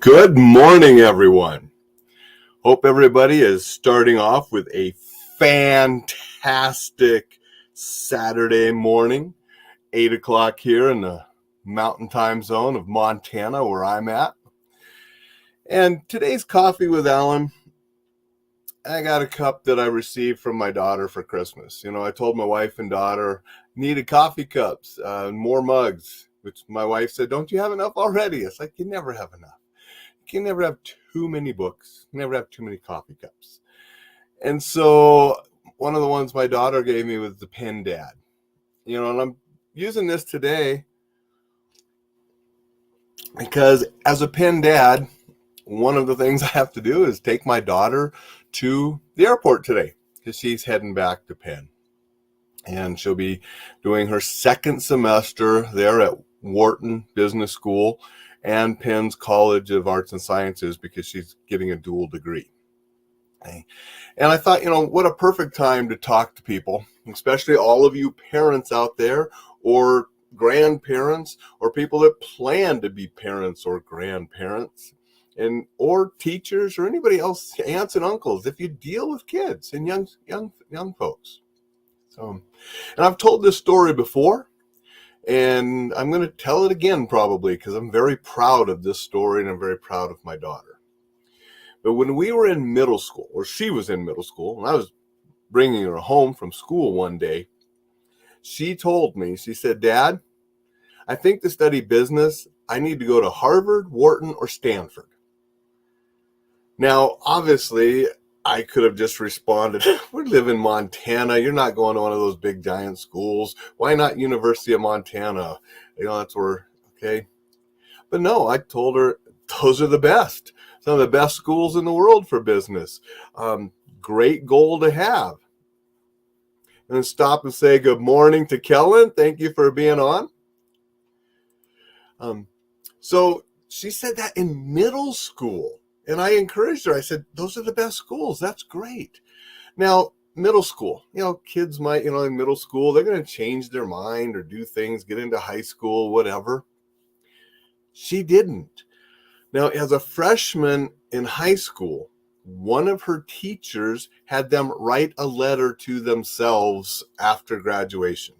Good morning, everyone. Hope everybody is starting off with a fantastic Saturday morning, 8 o'clock here in the mountain time zone of Montana, where I'm at. And today's coffee with Alain, I got a cup that I received from my daughter for Christmas. I told my wife and daughter needed coffee cups, more mugs, which my wife said, "Don't you have enough already?" It's like, you never have enough. You can never have too many books, never have too many coffee cups. And so one of the ones my daughter gave me was the Pen Dad. And I'm using this today because as a Pen Dad, one of the things I have to do is take my daughter to the airport today because she's heading back to Penn. And she'll be doing her second semester there at Wharton Business School and Penn's College of Arts and Sciences because she's getting a dual degree. Okay. And I thought, what a perfect time to talk to people, especially all of you parents out there or grandparents or people that plan to be parents or grandparents and or teachers or anybody else, aunts and uncles, if you deal with kids and young folks. So, and I've told this story before, and I'm going to tell it again probably because I'm very proud of this story and I'm very proud of my daughter. But when we were in middle school, or she was in middle school, and I was bringing her home from school one day, she told me, she said, "Dad, I think to study business, I need to go to Harvard, Wharton, or Stanford." Now, obviously, I could have just responded, "We live in Montana. You're not going to one of those big giant schools. Why not University of Montana? That's where," okay. But no, I told her those are the best. Some of the best schools in the world for business. Great goal to have. And then stop and say good morning to Kellen. Thank you for being on. So she said that in middle school. And I encouraged her. I said, those are the best schools. That's great. Now, middle school, kids might, in middle school, they're going to change their mind or do things, get into high school, whatever. She didn't. Now, as a freshman in high school, one of her teachers had them write a letter to themselves after graduation.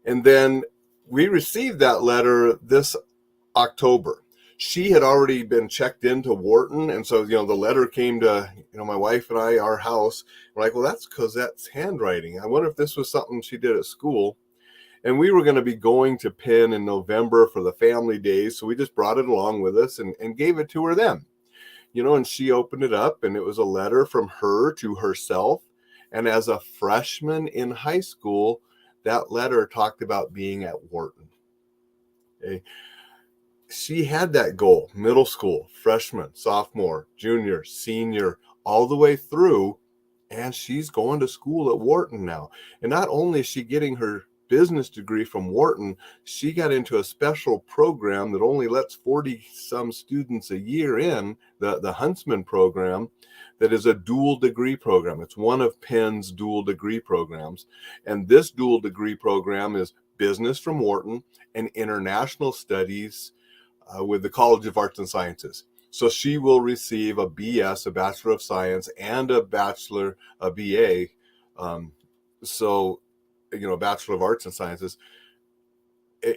And then we received that letter this October. She had already been checked into Wharton. And so, the letter came to, my wife and I, our house. We're like, well, that's Cosette's handwriting. I wonder if this was something she did at school. And we were going to be going to Penn in November for the family days. So we just brought it along with us and gave it to her then. And she opened it up and it was a letter from her to herself. And as a freshman in high school, that letter talked about being at Wharton. Okay. She had that goal, middle school, freshman, sophomore, junior, senior, all the way through. And she's going to school at Wharton now. And not only is she getting her business degree from Wharton, she got into a special program that only lets 40 some students a year in, the Huntsman program, that is a dual degree program. It's one of Penn's dual degree programs. And this dual degree program is business from Wharton and international studies with the College of Arts and Sciences. So she will receive a BS, a Bachelor of Science, and a Bachelor, a BA. A Bachelor of Arts and Sciences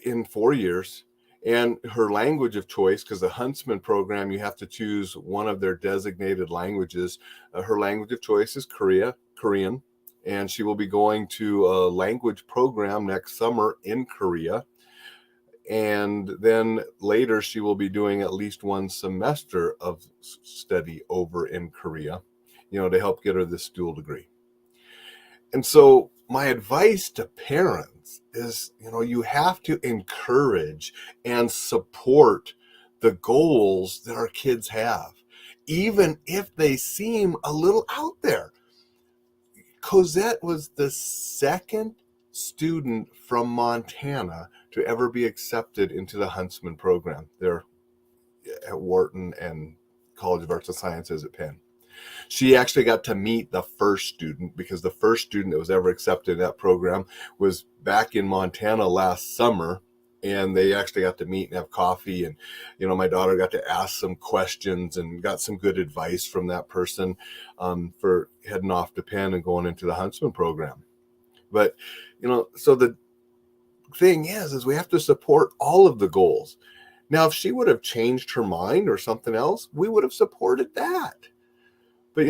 in 4 years. And her language of choice, because the Huntsman program, you have to choose one of their designated languages. Her language of choice is Korean. And she will be going to a language program next summer in Korea. And then later she will be doing at least one semester of study over in Korea, to help get her this dual degree. And so my advice to parents is, you have to encourage and support the goals that our kids have, even if they seem a little out there. Cosette was the second student from Montana to ever be accepted into the Huntsman program there at Wharton and College of Arts and Sciences at Penn. She actually got to meet the first student because the first student that was ever accepted in that program was back in Montana last summer. and they actually got to meet and have coffee. And, my daughter got to ask some questions and got some good advice from that person for heading off to Penn and going into the Huntsman program. But, so the thing is we have to support all of the goals. Now, if she would have changed her mind or something else, we would have supported that. But,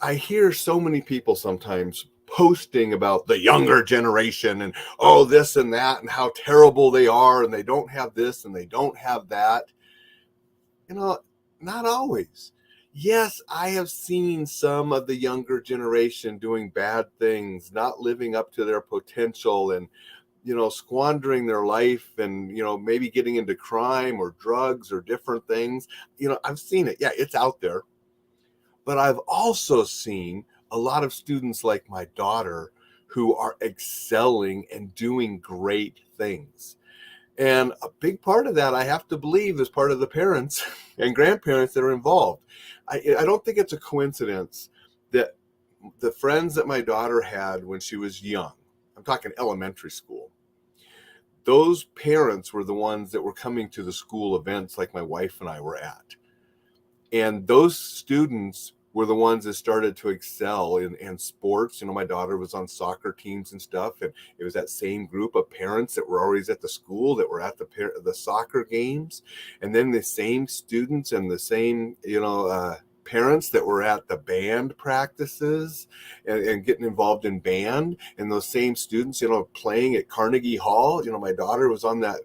I hear so many people sometimes posting about the younger generation and, oh, this and that, and how terrible they are, and they don't have this and they don't have that. Not always. Yes, I have seen some of the younger generation doing bad things, not living up to their potential, and squandering their life, and maybe getting into crime or drugs or different things. I've seen it. Yeah, it's out there. But I've also seen a lot of students like my daughter who are excelling and doing great things. And a big part of that, I have to believe, is part of the parents and grandparents that are involved. I don't think it's a coincidence that the friends that my daughter had when she was young, I'm talking elementary school, those parents were the ones that were coming to the school events like my wife and I were at. And those students were the ones that started to excel in sports. My daughter was on soccer teams and stuff, and it was that same group of parents that were always at the school that were at the soccer games, and then the same students and the same parents that were at the band practices and getting involved in band, and those same students playing at Carnegie Hall. My daughter was on the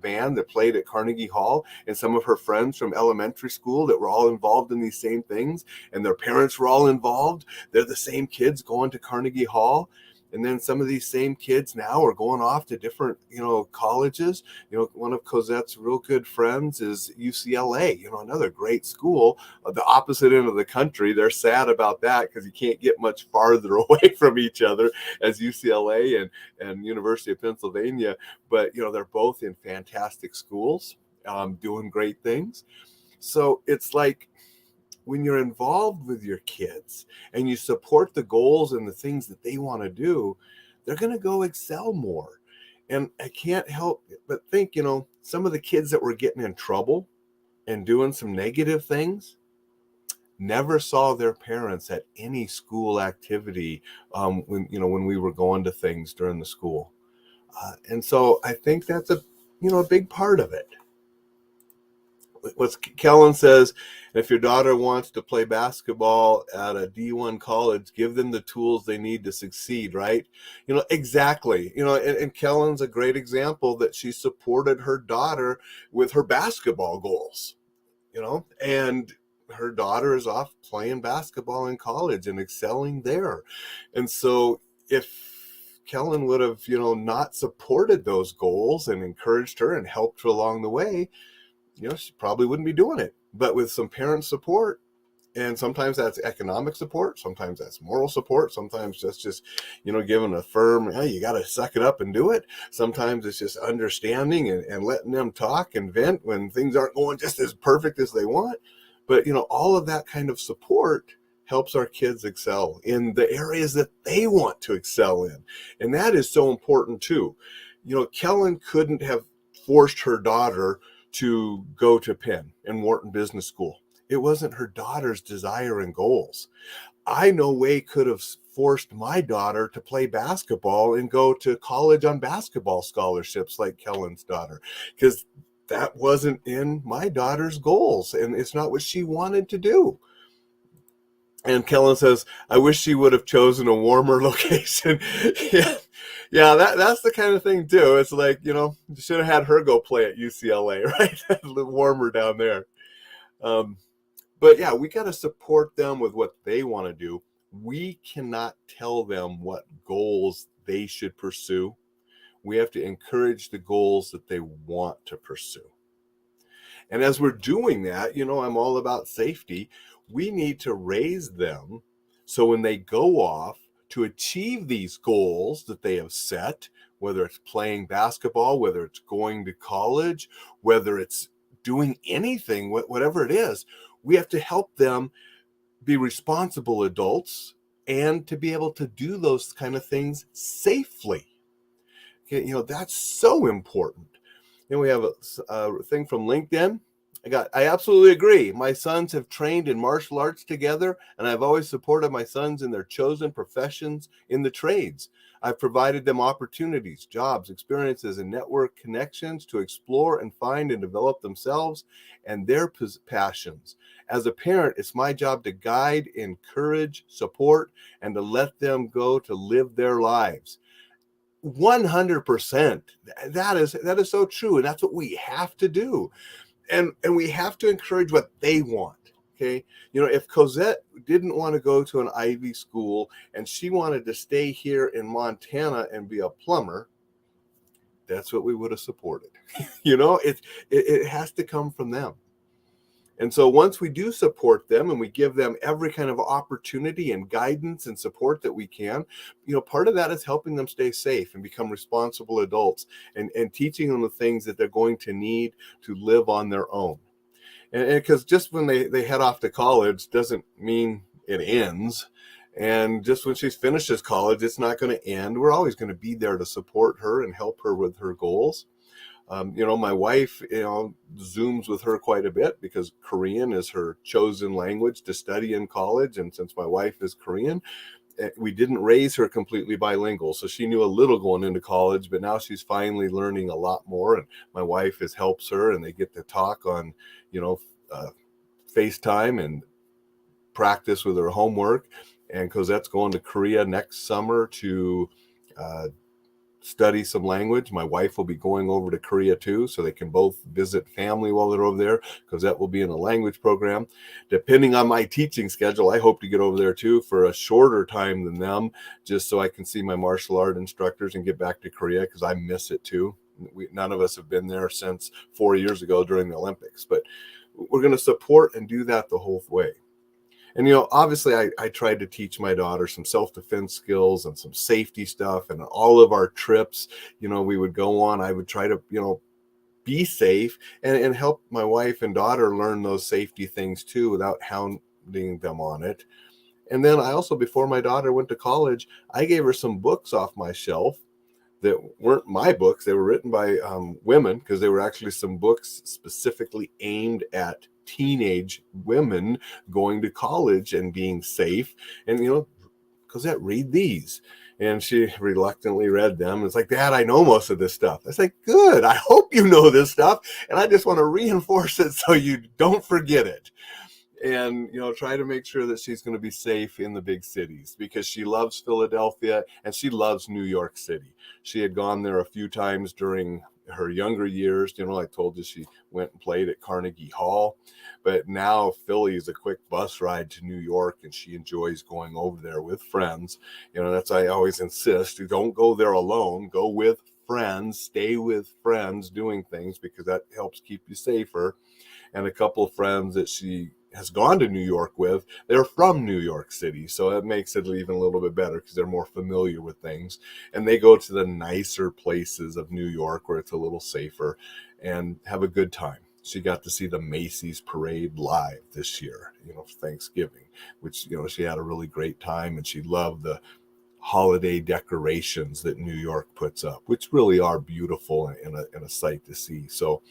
band that played at Carnegie Hall, and some of her friends from elementary school that were all involved in these same things, and their parents were all involved. They're the same kids going to Carnegie Hall. And then some of these same kids now are going off to different, colleges. One of Cosette's real good friends is UCLA, another great school, the opposite end of the country. They're sad about that because you can't get much farther away from each other as UCLA and University of Pennsylvania. But, they're both in fantastic schools, doing great things. So it's like, when you're involved with your kids and you support the goals and the things that they want to do, they're going to go excel more. And I can't help but think, some of the kids that were getting in trouble and doing some negative things never saw their parents at any school activity when we were going to things during the school. And so I think that's a big part of it. What Kellen says, if your daughter wants to play basketball at a D1 college, give them the tools they need to succeed, right? Exactly. And Kellen's a great example that she supported her daughter with her basketball goals, and her daughter is off playing basketball in college and excelling there. And so if Kellen would have, not supported those goals and encouraged her and helped her along the way, she probably wouldn't be doing it. But with some parent support, and sometimes that's economic support, sometimes that's moral support, sometimes that's just, giving a firm, hey, you got to suck it up and do it. Sometimes it's just understanding and letting them talk and vent when things aren't going just as perfect as they want. But, all of that kind of support helps our kids excel in the areas that they want to excel in. And that is so important too. Kellen couldn't have forced her daughter to go to Penn and Wharton Business School. It wasn't her daughter's desire and goals. I no way could have forced my daughter to play basketball and go to college on basketball scholarships like Kellen's daughter, because that wasn't in my daughter's goals and it's not what she wanted to do. And Kellen says, I wish she would have chosen a warmer location. Yeah, that's the kind of thing too. It's like, you should have had her go play at UCLA, right? A little warmer down there. But yeah, we got to support them with what they want to do. We cannot tell them what goals they should pursue. We have to encourage the goals that they want to pursue. And as we're doing that, I'm all about safety. We need to raise them so when they go off to achieve these goals that they have set, whether it's playing basketball, whether it's going to college, whether it's doing anything, whatever it is, we have to help them be responsible adults and to be able to do those kind of things safely. Okay, that's so important. We have a thing from LinkedIn. I absolutely agree. My sons have trained in martial arts together, and I've always supported my sons in their chosen professions in the trades. I've provided them opportunities, jobs, experiences, and network connections to explore and find and develop themselves and their passions. As a parent, it's my job to guide, encourage, support, and to let them go to live their lives. 100%. That is so true, and that's what we have to do. And we have to encourage what they want. Okay, if Cosette didn't want to go to an Ivy school and she wanted to stay here in Montana and be a plumber, that's what we would have supported. It has to come from them. And so once we do support them and we give them every kind of opportunity and guidance and support that we can, part of that is helping them stay safe and become responsible adults, and teaching them the things that they're going to need to live on their own. And because just when they head off to college doesn't mean it ends. And just when she finishes college, it's not going to end. We're always going to be there to support her and help her with her goals. My wife, Zooms with her quite a bit because Korean is her chosen language to study in college. And since my wife is Korean, we didn't raise her completely bilingual. So she knew a little going into college, but now she's finally learning a lot more. And my wife helps her, and they get to talk on, FaceTime and practice with her homework. And Cosette's going to Korea next summer to study some language. My wife will be going over to Korea too, so they can both visit family while they're over there, because that will be in a language program. Depending on my teaching schedule, I hope to get over there too for a shorter time than them, just so I can see my martial art instructors and get back to Korea, because I miss it too. None of us have been there since 4 years ago during the Olympics, but we're going to support and do that the whole way. And, obviously I tried to teach my daughter some self-defense skills and some safety stuff. And all of our trips, we would go on, I would try to, be safe and help my wife and daughter learn those safety things too, without hounding them on it. And then I also, before my daughter went to college, I gave her some books off my shelf that weren't my books. They were written by women, because they were actually some books specifically aimed at teenage women going to college and being safe. And Cosette, read these. And she reluctantly read them. It's like, Dad, I know most of this stuff. I say, good, I hope you know this stuff, and I just want to reinforce it so you don't forget it. And try to make sure that she's going to be safe in the big cities, because she loves Philadelphia and she loves New York City. She had gone there a few times during her younger years. I told you she went and played at Carnegie Hall, but now Philly is a quick bus ride to New York, and she enjoys going over there with friends. That's why I always insist, you don't go there alone, go with friends, stay with friends doing things, because that helps keep you safer. And a couple of friends that she has gone to New York with, they're from New York City. So it makes it even a little bit better, because they're more familiar with things. And they go to the nicer places of New York where it's a little safer and have a good time. She got to see the Macy's parade live this year, Thanksgiving, which, she had a really great time, and she loved the holiday decorations that New York puts up, which really are beautiful and a sight to see. So,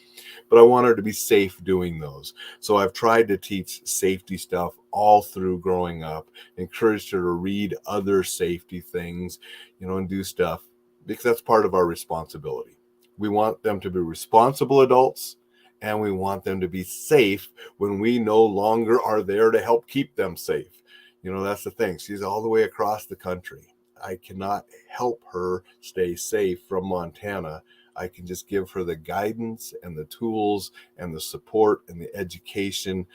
but I want her to be safe doing those. So I've tried to teach safety stuff all through growing up, encouraged her to read other safety things, and do stuff, because that's part of our responsibility. We want them to be responsible adults, and we want them to be safe when we no longer are there to help keep them safe. That's the thing. She's all the way across the country. I cannot help her stay safe from Montana. I can just give her the guidance and the tools and the support and the education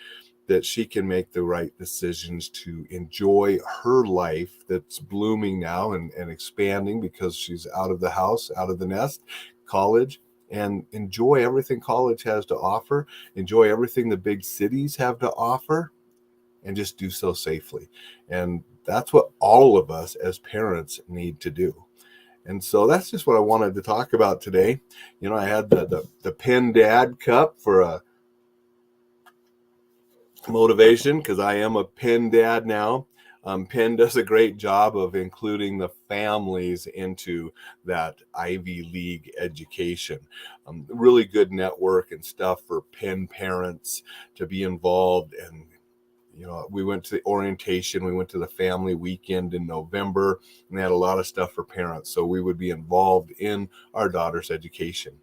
that she can make the right decisions to enjoy her life that's blooming now and expanding, because she's out of the house, out of the nest, college, and enjoy everything college has to offer, enjoy everything the big cities have to offer, and just do so safely. And that's what all of us as parents need to do. And so that's just what I wanted to talk about today. I had the Pen Dad Cup for a motivation, because I am a Pen Dad now. Penn does a great job of including the families into that Ivy League education. Really good network and stuff for Penn parents to be involved. And we went to the orientation, we went to the family weekend in November, and they had a lot of stuff for parents. So we would be involved in our daughter's education.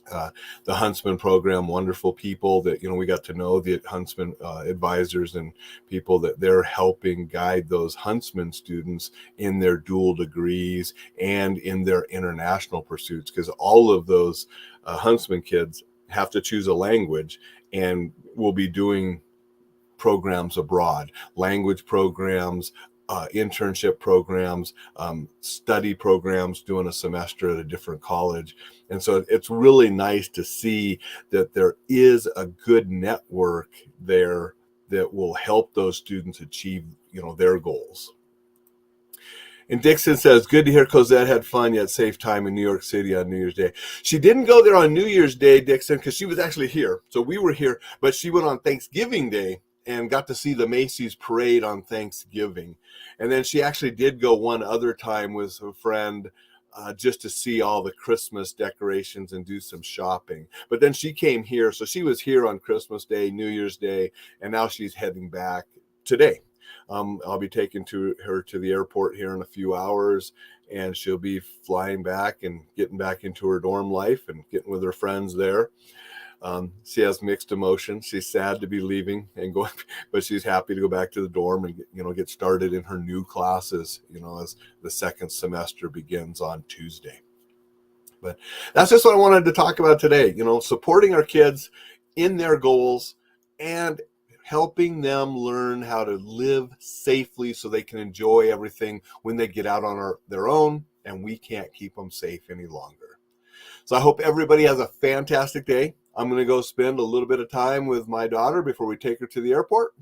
The Huntsman program, wonderful people that, we got to know the Huntsman advisors and people that they're helping guide those Huntsman students in their dual degrees and in their international pursuits, because all of those Huntsman kids have to choose a language and will be doing programs abroad, language programs, internship programs, study programs, doing a semester at a different college. And so it's really nice to see that there is a good network there that will help those students achieve, their goals. And Dixon says, good to hear Cosette had fun yet safe time in New York City on New Year's Day. She didn't go there on New Year's Day, Dixon, because she was actually here. So we were here, but she went on Thanksgiving Day and got to see the Macy's parade on Thanksgiving. And then she actually did go one other time with a friend just to see all the Christmas decorations and do some shopping. But then she came here. So she was here on Christmas Day, New Year's Day, and now she's heading back today. I'll be taking her to the airport here in a few hours, and she'll be flying back and getting back into her dorm life and getting with her friends there. She has mixed emotions. She's sad to be leaving and going, but she's happy to go back to the dorm and get started in her new classes, as the second semester begins on Tuesday. But that's just what I wanted to talk about today, supporting our kids in their goals and helping them learn how to live safely so they can enjoy everything when they get out on their own and we can't keep them safe any longer. So I hope everybody has a fantastic day. I'm going to go spend a little bit of time with my daughter before we take her to the airport,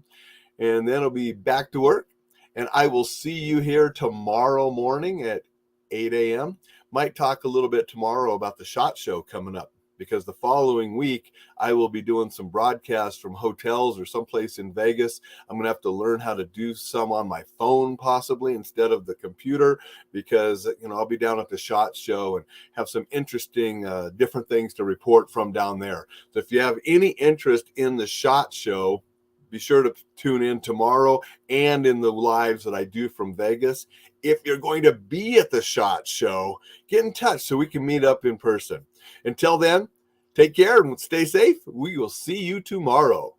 and then I'll be back to work. And I will see you here tomorrow morning at 8 a.m. Might talk a little bit tomorrow about the SHOT Show coming up, because the following week I will be doing some broadcasts from hotels or someplace in Vegas. I'm going to have to learn how to do some on my phone possibly instead of the computer, because I'll be down at the SHOT Show and have some interesting different things to report from down there. So if you have any interest in the SHOT Show, be sure to tune in tomorrow and in the lives that I do from Vegas. If you're going to be at the SHOT Show, get in touch so we can meet up in person. Until then, take care and stay safe. We will see you tomorrow.